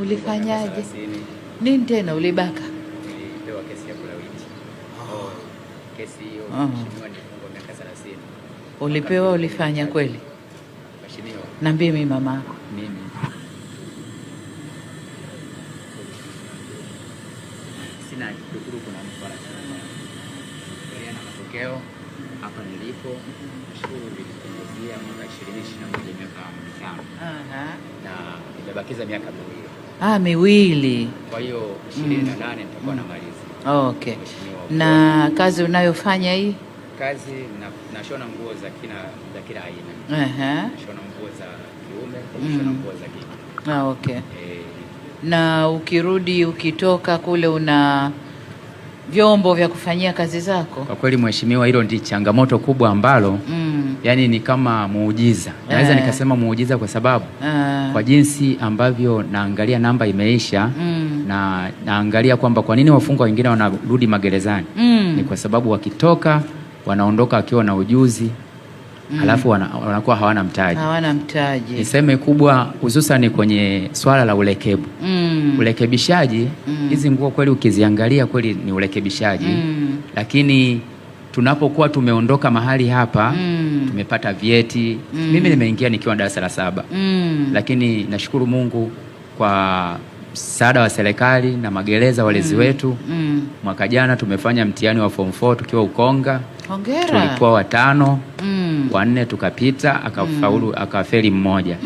Ulifanyaje? Nini tena ulibaka? Nilipewa kesi ya kulawiti. Kesi hiyo mheshimiwa nilifungwa miaka 30. Ulipewa, ulifanya kweli? Mheshimiwa. Niambie mimi mamako. Mimi. Sina kukuru kuna mfano. Kuendelea na matokeo hapa nilipo. Shule ilipunguzia mwaka 2021 miaka 5. Na nimebakiza miaka miwili. Miwili. Kwa hiyo 28 nitakuwa namaliza. Okay. Na kazi unayofanya hii? Kazi nashona nguo za kila aina. Nashona nguo za kiume, nashona nguo za kike. Okay. Na ukirudi ukitoka kule una vyombo vya kufanyia kazi zako? Kwa kweli mheshimiwa, hilo ndi changamoto kubwa ambalo yani ni kama muujiza. Naweza nikasema muujiza kwa sababu kwa jinsi ambavyo naangalia namba imeisha na naangalia kwamba kwa nini wafungwa wengine wanarudi magerezani. Ni kwa sababu wakitoka wanaondoka wakiwa na ujuzi halafu wanakuwa hawana mtaji. Hawana mtaji. Niseme kubwa hususan kwenye swala la ulekebu. Ulekebishaji, hizi nguo kweli ukiziangalia kweli ni ulekebishaji. Lakini tunapokuwa tumeondoka mahali hapa, tumepata vyeti. Mimi nimeingia nikiwa darasa la 7. Lakini nashukuru Mungu kwa msaada wa serikali na magereza walezi wetu. Mwaka jana tumefanya mtihani wa form 4 tukiwa Ukonga. Hongera. Tulikuwa 5, 4 tukapita, akafaulu akafeli mmoja.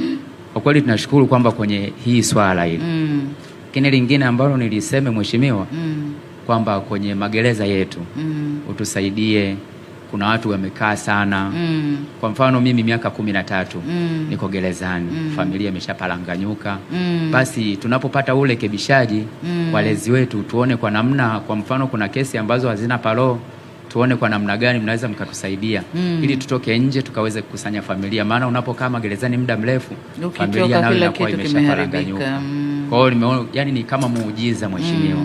Kwa kweli tunashukuru kwamba kwenye hii swala hili. Lakini lingine ambalo niliseme mheshimiwa kwamba kwenye magereza yetu utusaidie, kuna watu wamekaa sana. Kwa mfano mimi miaka 13 niko gerezani, familia imeshapalanganyuka. Basi tunapopata ule kebishaji walezi wetu tuone kwa namna, kwa mfano kuna kesi ambazo hazina parole, tuone kwa namna gani mnaweza mkatusaidia ili tutoke nje tukaweze kukusanya familia, maana unapokaa magerezani muda mrefu familia nayo inakuwa imeshapalanganyuka. Kwa hiyo nimeona yani ni kama muujiza mheshimiwa.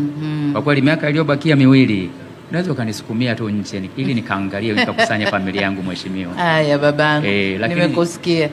Kwa kweli miaka iliyobakia miwili unaweza ukanisukumia tu nje ili nikaangalie nikakusanya familia yangu mheshimiwa. Haya babangu, nimekusikia.